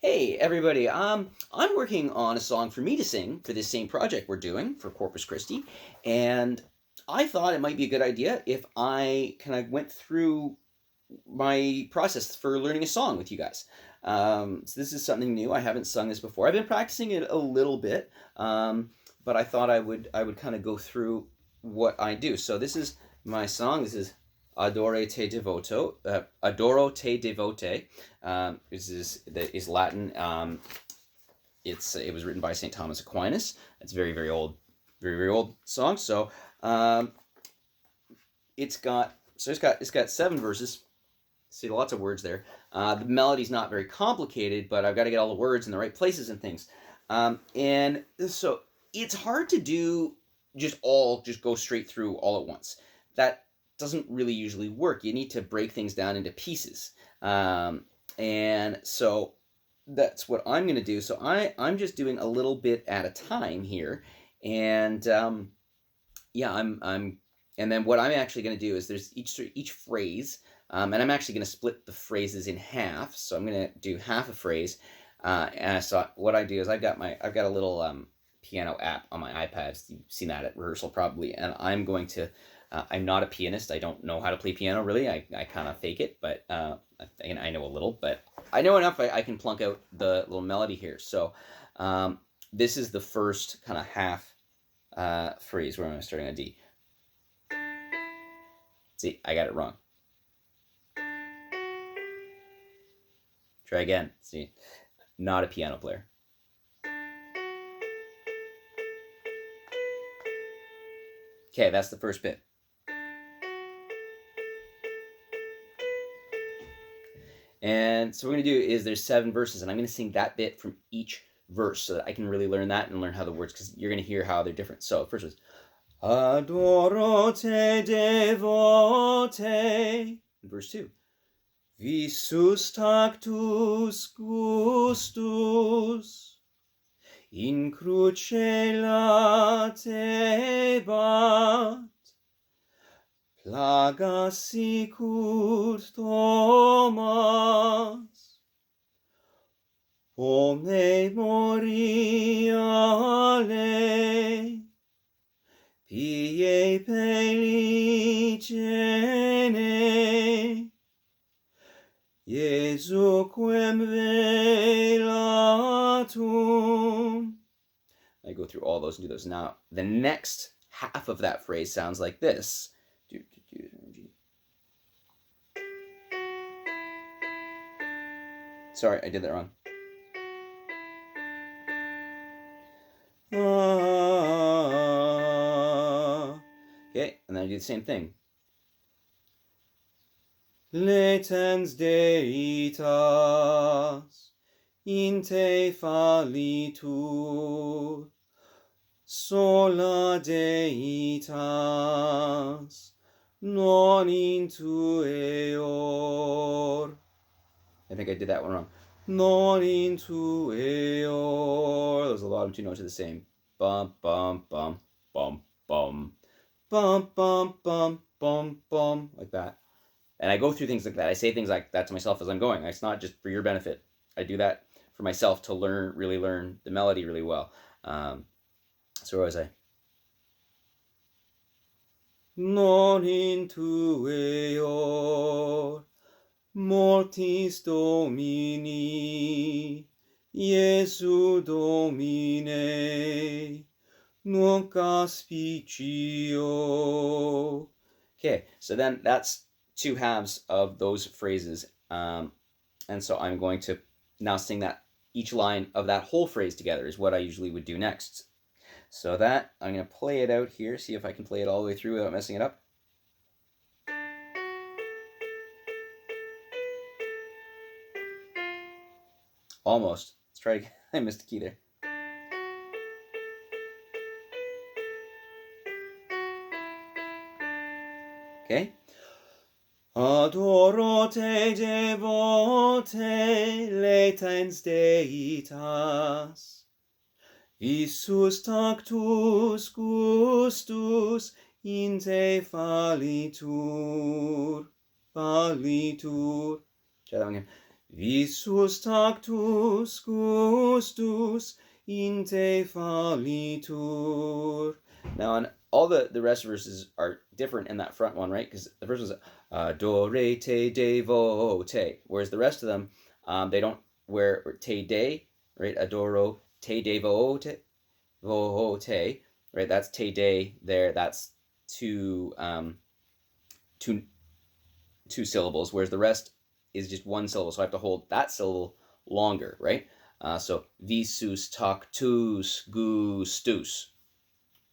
Hey everybody, I'm working on a song for me to sing for this same project we're doing for Corpus Christi, and I thought it might be a good idea if I kind of went through my process for learning a song with you guys. So this is something new. I haven't sung this before. I've been practicing it a little bit, but I thought I would kind of go through what I do. So this is my song. This is Adore te devoto, Adoro te devote. Is Latin. It was written by Saint Thomas Aquinas. It's a very old, very old song. So it's got 7 verses. See lots of words there. The melody's not very complicated, but I've got to get all the words in the right places and things. And so it's hard to do just go straight through all at once. That doesn't really usually work. You need to break things down into pieces. And so that's what I'm going to do. So I'm just doing a little bit at a time here. And yeah, and then what I'm actually going to do is there's each phrase, and I'm actually going to split the phrases in half. So I'm going to do half a phrase, and so what I do is I've got a little piano app on my iPad. You've seen that at rehearsal probably, and I'm going to. I'm not a pianist. I don't know how to play piano really. I kind of fake it, but I know a little, but I know enough. I can plunk out the little melody here. So this is the first kind of half phrase where I'm starting on D. See, I got it wrong. Try again. See, not a piano player. Okay, that's the first bit. And so what we're going to do is there's 7 verses, and I'm going to sing that bit from each verse so that I can really learn that and learn how the words, because you're going to hear how they're different. So first was Adoro te devote. In verse 2. Visus tactus gustus in cruce latebat plaga sicut Thomas o memoriale pie pelligene Jesuquem velatum. I go through all those and do those. Now, the next half of that phrase sounds like this. Sorry, I did that wrong. Okay, and then I do the same thing. Latens deitas in te fallitur sola deitas non intueor. I think I did that one wrong. Non intueor. Those bottom 2 notes are the same. Bum bum bum bum bum bum bum bum bum bum, like that. And I go through things like that. I say things like that to myself as I'm going. It's not just for your benefit. I do that for myself to really learn the melody really well. So where was I? Non intueor mortis Domini Iesu Domine nunc aspicio. Okay, so then that's 2 halves of those phrases, and so I'm going to now sing that each line of that whole phrase together is what I usually would do next. So that I'm going to play it out here, see if I can play it all the way through without messing it up. Almost. Let's try again. I missed a key there. Okay. Adoro te devote latens deitas Visus tactus gustus in te fallitur. Try that one again. Visus tactus gustus in te fallitur. Now, on all the rest verses are different in that front one, right? Because the first one's adore te devote, whereas the rest of them, they don't where te de, right? Adoro te devote, vote, right? That's te de there. That's two two syllables, whereas the rest is just one syllable. So I have to hold that syllable longer, right? So visus tactus gustus.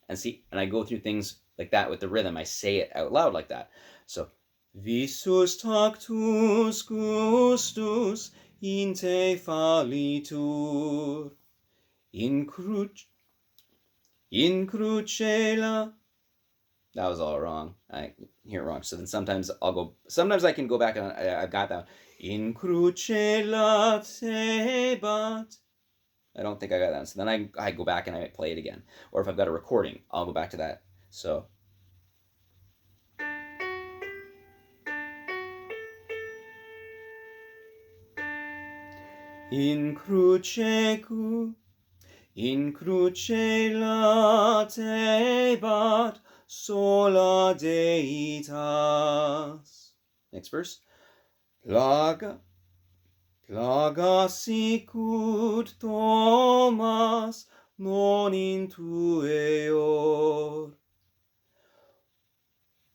And see, and I go through things like that with the rhythm. I say it out loud like that. So visus tactus gustus in te fallitur. In crucella. That was all wrong. I hear it wrong. So then sometimes I can go back and I've got that. In crucella tebat. I don't think I got that. So then I go back and I play it again. Or if I've got a recording, I'll go back to that. So. In crucella tebat sola deitas. Next verse. Plaga sicut Thomas non intueor.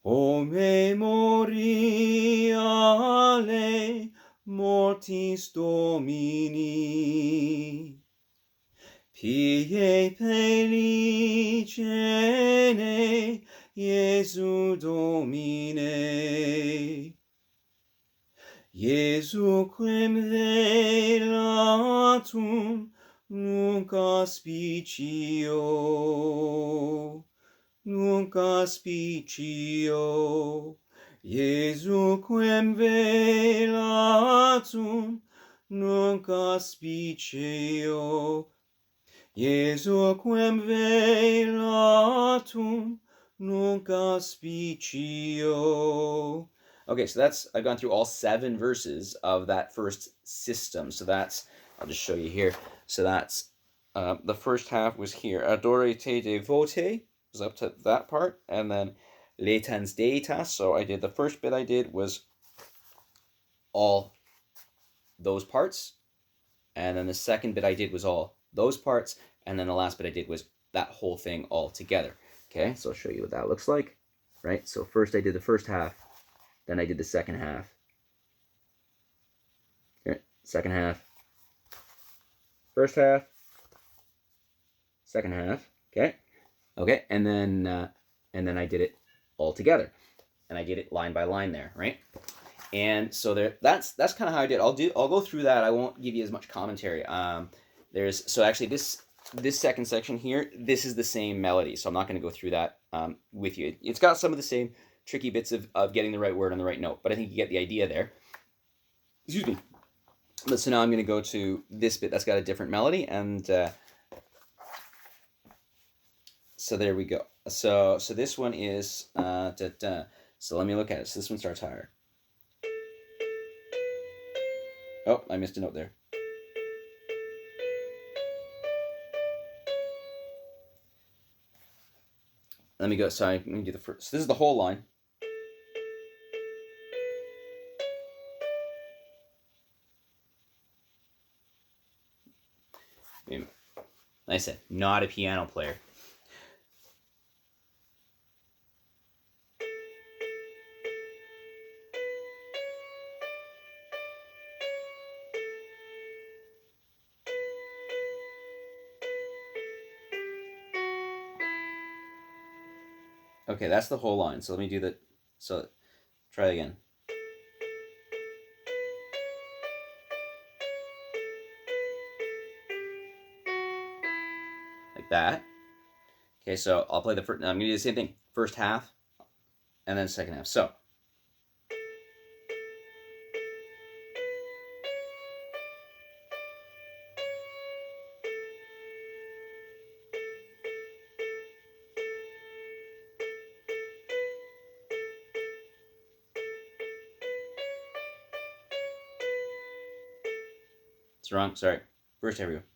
O memoriale mortis Domini. Pie pellicene Iesu Domine. Iesu quem velatum nunc aspicio. Iesu quem velatum nunc aspicio. Iesu quem velatum nunc aspicio. Okay, so I've gone through all 7 verses of that first system. So I'll just show you here. So that's, the first half was here. Adore te devote was up to that part. And then latens deitas. So the first bit I did was all those parts. And then the second bit I did was all those parts. And then the last bit I did was that whole thing all together. Okay, so I'll show you what that looks like. Right, so first I did the first half. Then I did the second half. Here, second half. First half. Second half. Okay. Okay, and then I did it all together, and I did it line by line there, right? And so that's kind of how I did. I'll go through that. I won't give you as much commentary. So actually this second section here, this is the same melody, so I'm not going to go through that with you. It's got some of the same tricky bits of getting the right word on the right note, but I think you get the idea there. Excuse me. But so now I'm going to go to this bit that's got a different melody, and so there we go. So this one is so let me look at it. So this one starts higher. Oh, I missed a note there. Let me go. Sorry, let me do the first. So this is the whole line. Like I said, not a piano player. Okay, that's the whole line. So let me do that. So try again. Like that. Okay, so I'll play the first. I'm gonna do the same thing. First half, and then second half. So. It's wrong. Sorry. First half. Here we go.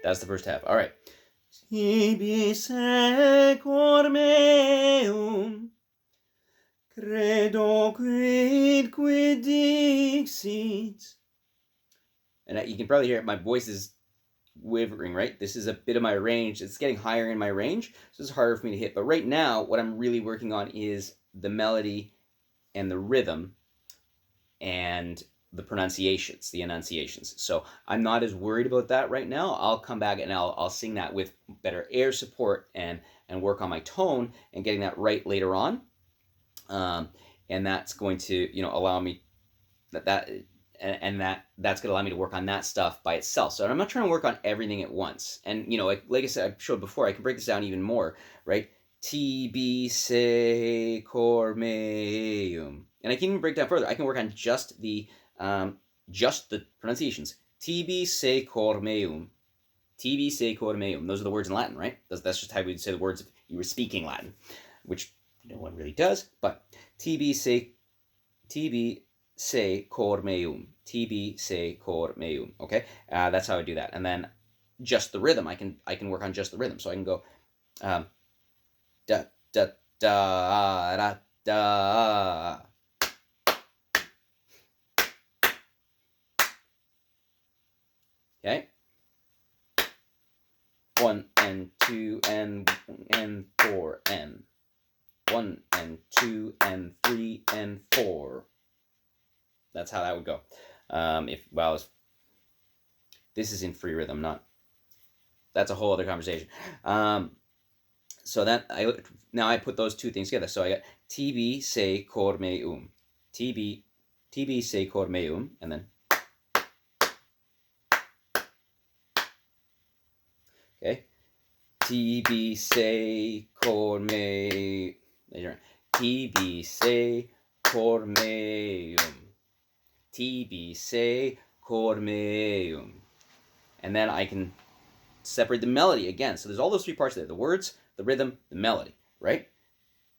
That's the first half. All right. Tibi secor meum, credo quid dixit. And you can probably hear it. My voice is wavering, right? This is a bit of my range. It's getting higher in my range, so it's harder for me to hit. But right now, what I'm really working on is the melody and the rhythm and the pronunciations, the enunciations. So I'm not as worried about that right now. I'll come back and I'll sing that with better air support and work on my tone and getting that right later on. And that's going to, allow me that's going to allow me to work on that stuff by itself. So I'm not trying to work on everything at once. And, like I said, I showed before, I can break this down even more, right? Tibi se cor meum. And I can even break down further. I can work on just the pronunciations. Tibi se cor meum. Tibi se cor meum. Those are the words in Latin, right? That's just how we'd say the words if you were speaking Latin, which no one really does. But tibi se cor meum. Tibi se cor meum. Okay, that's how I do that. And then just the rhythm. I can work on just the rhythm. So I can go da da da da da. Okay. 1 and 2 and 4 and 1 and 2 and 3 and 4. That's how that would go. This is in free rhythm, that's a whole other conversation. So now I put those two things together. So I got tibi se cor meum, tibi se cor meum, and then okay, tibi se cor meum, tibi se cor meum, tibi se cor meum, and then I can separate the melody again. So there's all those three parts there: the words, the rhythm, the melody, right?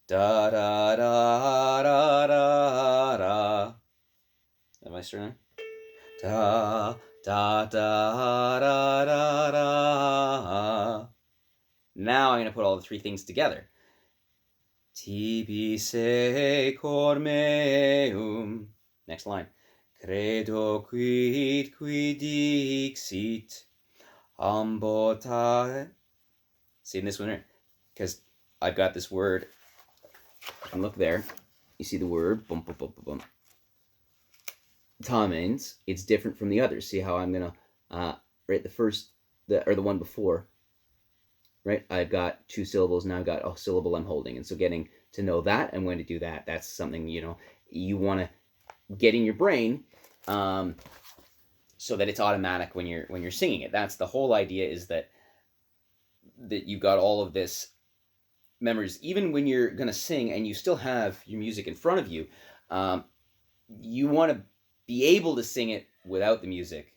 Da da da da da da. Am I starting? Da da da da da da. Now I'm gonna put all the three things together. Tibi se cor meum. Next line. Credo quid dixit. Ambota. See in this one here, because I've got this word. And look there, you see the word bum bum bum bum. Ta means it's different from the others. See how I'm gonna write the one before, right? I've got two syllables, now I've got a syllable I'm holding, and so getting to know that I'm going to do that. That's something you want to get in your brain. So that it's automatic when you're singing it. That's the whole idea, is that you've got all of this memories. Even when you're going to sing and you still have your music in front of you, you want to be able to sing it without the music,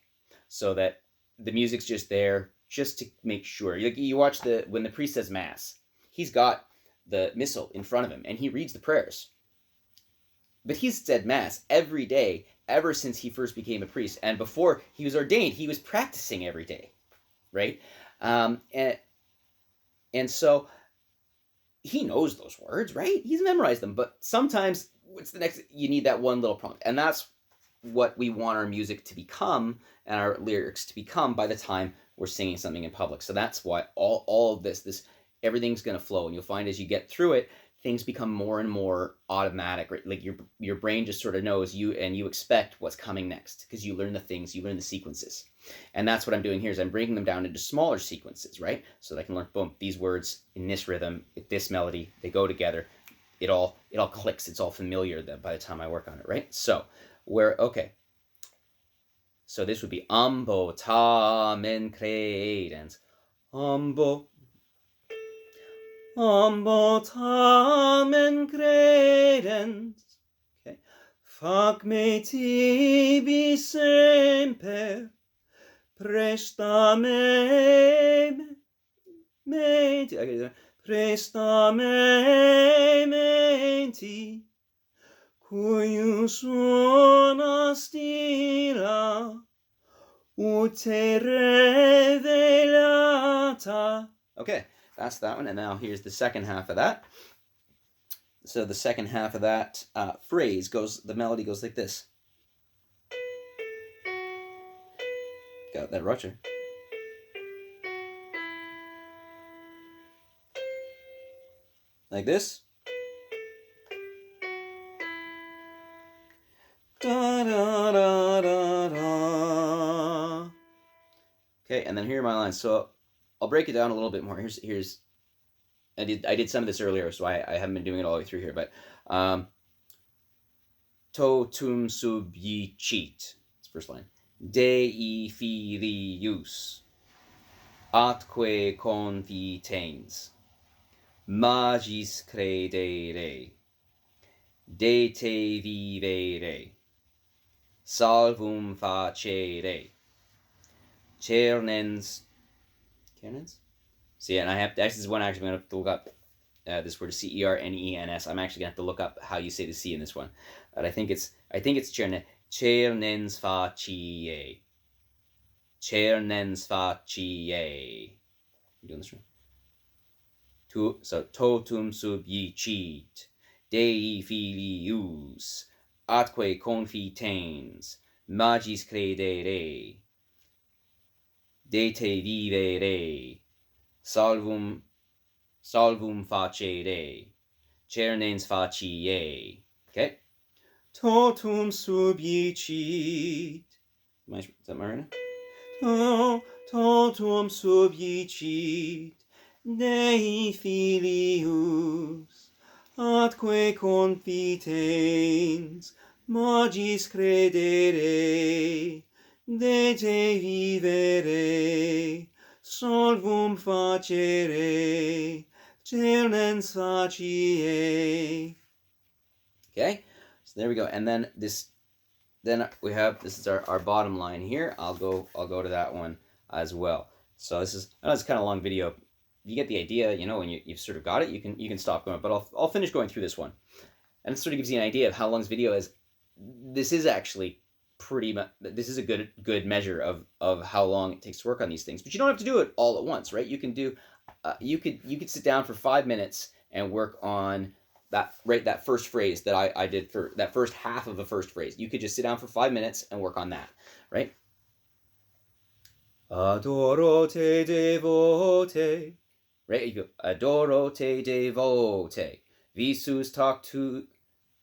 so that the music's just there, just to make sure. You watch when the priest says Mass, he's got the missal in front of him and he reads the prayers. But he's said Mass every day ever since he first became a priest. And before he was ordained, he was practicing every day, right? And so he knows those words, right? He's memorized them. But sometimes you need that one little prompt. And that's what we want our music to become and our lyrics to become by the time we're singing something in public. So that's why all of this everything's going to flow. And you'll find as you get through it, things become more and more automatic, right? Like your brain just sort of knows you expect what's coming next, because you learn the sequences. And that's what I'm doing here, is I'm breaking them down into smaller sequences, right? So that I can learn, boom, these words in this rhythm, this melody, they go together. It all clicks. It's all familiar by the time I work on it, right? So so this would be ambo tamen credens, ambo tamen credens. Okay. Fac me tibi semper, presta me menti, presta me menti, Cuiu suona stilla, ute revelata. Okay, that's that one. And now here's the second half of that. So the second half of that phrase goes, the melody goes like this. Got that, Roger? Like this. Da, da, da, da, da. Okay, and then here are my lines. So I'll break it down a little bit more. Here's I did some of this earlier, so I haven't been doing it all the way through here. But totum sub cheat. It's the first line. Dei filius atque confitens magis credere de te vivere salvum facere cernens. See, and I have to, this is one actually I'm going to have to look up this word Cernens. I'm actually going to have to look up how you say the C in this one. But I think it's cernens facie. Cernens facie. You doing this right? So totum sub cheat, Dei filius atque confitens magis credere de te vivere salvum facere cernens facie. Okay. Totum subjicit. Is that my right? Totum subjicit Dei filius atque confitens magis credere de te vivere salvum facere cernens facie. Okay, so there we go. And then then we have, this is our bottom line here. I'll go to that one as well. So this is, I know it's kind of a long video. You get the idea, you know, when you've sort of got it, you can stop going. But I'll finish going through this one, and it sort of gives you an idea of how long this video is. This is actually pretty much, this is a good measure of how long it takes to work on these things. But you don't have to do it all at once, right? You can do you could sit down for 5 minutes and work on that first phrase that I did for that first half of the first phrase. You could just sit down for 5 minutes and work on that, right? Adoro te devote. Right? You go, adoro te devote. Visus tactus.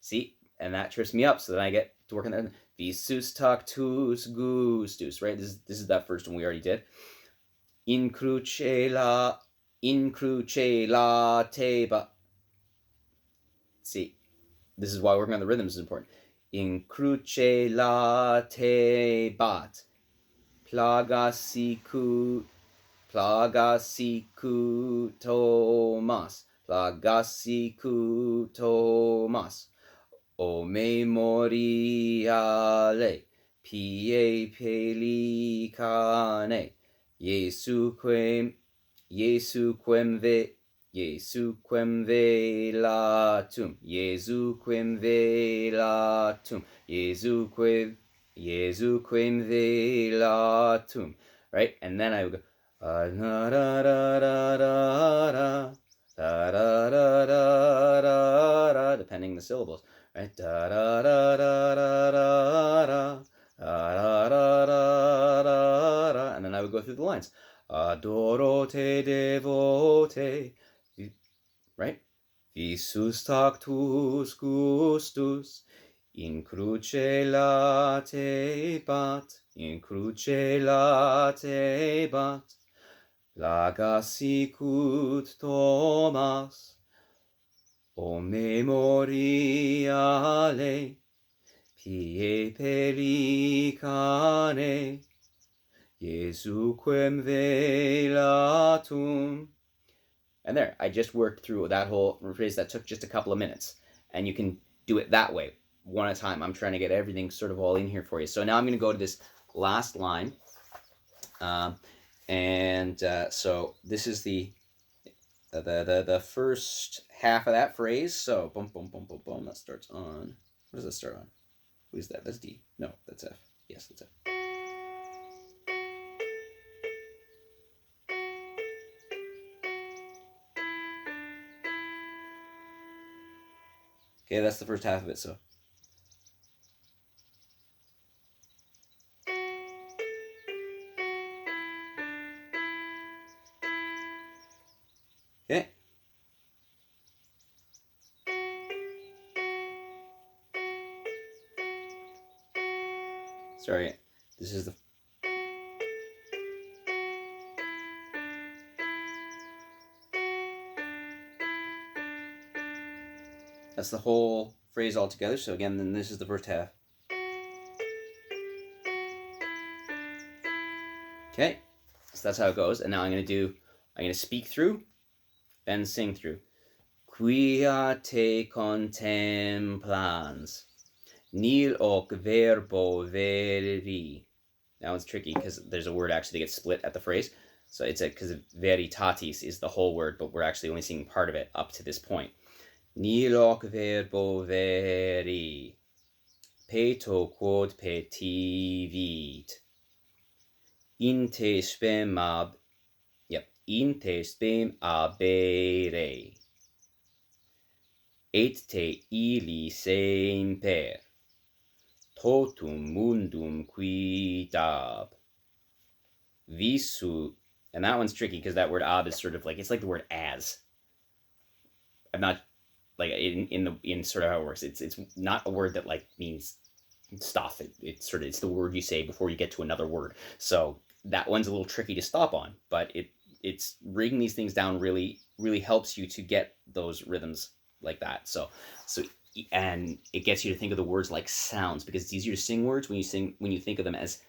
See? And that trips me up, so then I get to work on that. Visus tactus gustus. Right? This is that first one we already did. In cruce la teba. See? This is why working on the rhythms is important. In cruce la tebat. Plagasicu Thomas. Plagasicu Thomas. O memoriale pie pelicane. Jesuquem velatum. Jesuquem velatum. Right? And then I would go depending the syllables. Right? And then I would go through the lines. Adoro te devote. Right? Visus tactus gustus. In cruce latebat, plagasicut Thomas, o memoriale pie pelicane, Jesuquem velatum. And there, I just worked through that whole phrase that took just a couple of minutes, and you can do it that way, one at a time. I'm trying to get everything sort of all in here for you. So now I'm going to go to this last line. So this is the first half of that phrase. So boom, boom, boom, boom, boom. That starts on What does that start on? What is that? That's D. No, that's F. Yes, that's F. Okay, that's the first half of it, so. Okay. Sorry, this is the. That's the whole phrase all together. So again, then this is the first half. Okay, so that's how it goes. And now I'm going to speak through and sing through. Quia te contemplans, nil hoc verbo veri. That one's tricky because there's a word actually that gets split at the phrase. So it's because veritatis is the whole word, but we're actually only singing part of it up to this point. Nil hoc verbo veri, peto quod petivit, in te spem abere, et te illi semper, totum mundum quidab, visu. And that one's tricky because that word ab is sort of like, it's like the word as. I'm not like in sort of how it works. It's not a word that like means stuff. It's the word you say before you get to another word. So that one's a little tricky to stop on, but it's rigging these things down really helps you to get those rhythms like that. So and it gets you to think of the words like sounds, because it's easier to sing words when you think of them as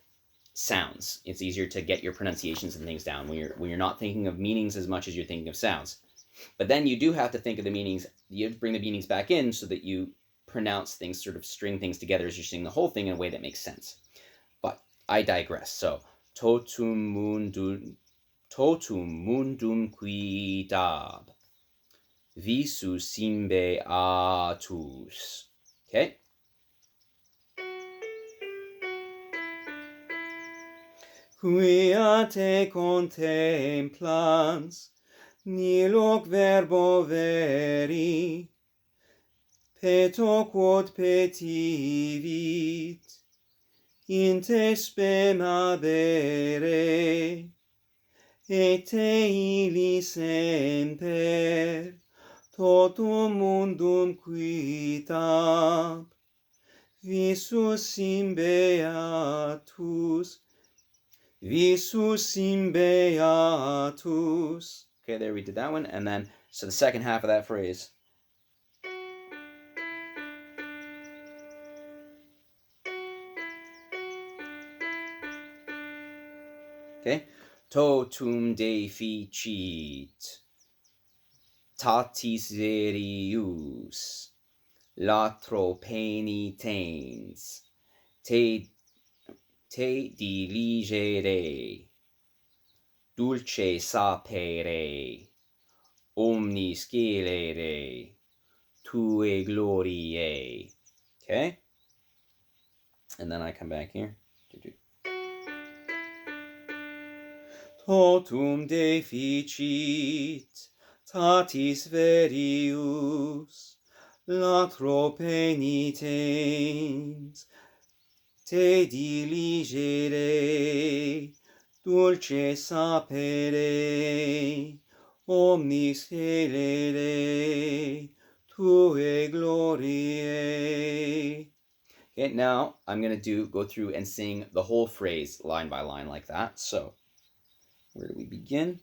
sounds. It's easier to get your pronunciations and things down when you're not thinking of meanings as much as you're thinking of sounds. But then you do have to think of the meanings. You have to bring the meanings back in so that you pronounce things, sort of string things together as you're singing the whole thing in a way that makes sense. But I digress. So totum mundum quidab, visus simbeatus. Okay. Quia te contemplans, nil hoc verbo veri, peto quod petivit, in te spem abere, et te illi semper, totum mundum quitab, visus simbeatus. Okay, there we did that one. And then, so the second half of that phrase. Okay, totum deficit, tatis verius, latro penitens, te diligere, dulce sapere, omnis scelere, tue gloriae. Okay? And then I come back here. Totum deficit, tatis verius, latro penitens, te diligere, dulce sapere, omnis scelere, tue gloriae. Okay, now I'm going to go through and sing the whole phrase line by line like that. So, where do we begin?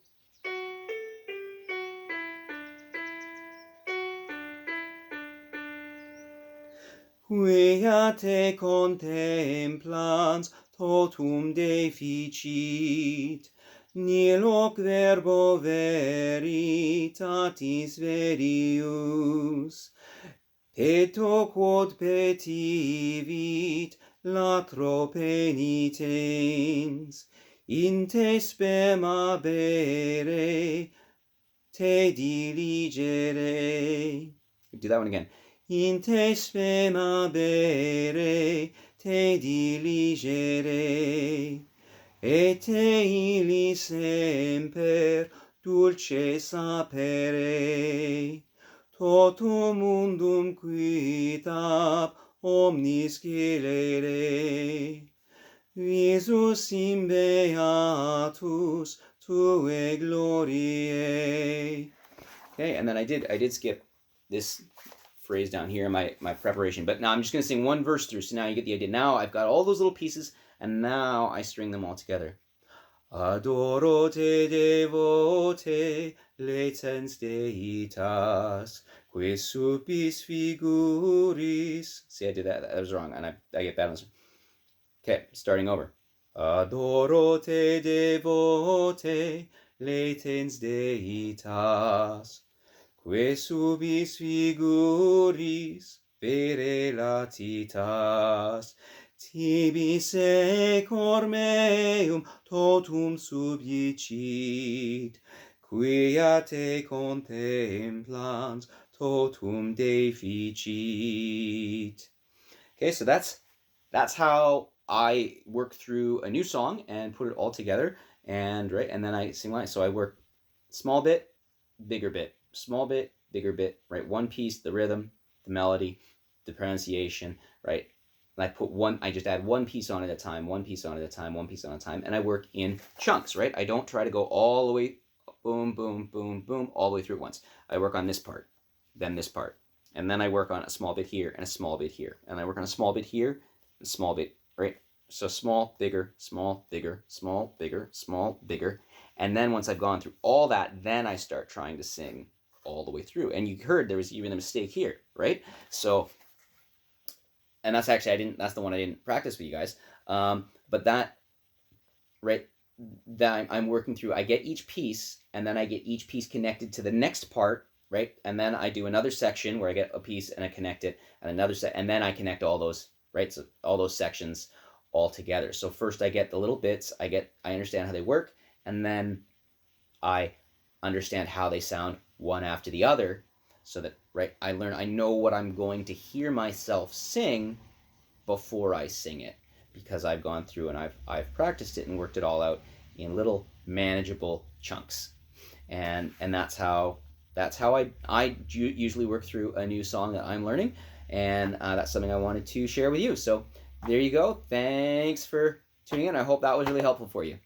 Quia te contemplans, totum deficit, nil hoc verbo veritatis verius, peto quod petivit, latro penitens, in te spem abere, te diligere. Do that one again. in te spema bere, te diligere, et te illi semper dulce sapere, totum mundum quitab omnis scilere, visus in beatus tue gloriae. Okay, and then I did skip this phrase down here in my preparation, but now I'm just going to sing one verse through, so now you get the idea. Now I've got all those little pieces, and now I string them all together. Adoro te devote, latens deitas, que supis figuris. See, I did that. That was wrong, and I get bad on this one. Okay, starting over. Adoro te devote, latens deitas, que subis figuris vere latitas, tibi secor meum totum subjicit, quia te contemplans totum deficit. Okay, so that's how I work through a new song and put it all together, and then I sing lines. So I work small bit, bigger bit, small bit, bigger bit, right? One piece, the rhythm, the melody, the pronunciation, right? And I just add one piece on at a time, one piece on at a time, one piece on at a time, and I work in chunks, right? I don't try to go all the way, boom, boom, boom, boom, all the way through at once. I work on this part, then this part, and then I work on a small bit here and a small bit here, and I work on a small bit here, and a small bit, right? So small, bigger, small, bigger, small, bigger, small, bigger, and then once I've gone through all that, then I start trying to sing all the way through. And you heard there was even a mistake here, right? So, and that's actually that's the one I didn't practice with you guys. But that, right, that I'm working through. I get each piece, and then I get each piece connected to the next part, right? And then I do another section where I get a piece and I connect it, and another set, and then I connect all those, right? So all those sections all together. So first I get the little bits, I understand how they work, and then I understand how they sound one after the other, so that, right, I know what I'm going to hear myself sing before I sing it, because I've gone through and I've practiced it and worked it all out in little manageable chunks, and that's how I usually work through a new song that I'm learning, and that's something I wanted to share with you. So there you go. Thanks for tuning in. I hope that was really helpful for you.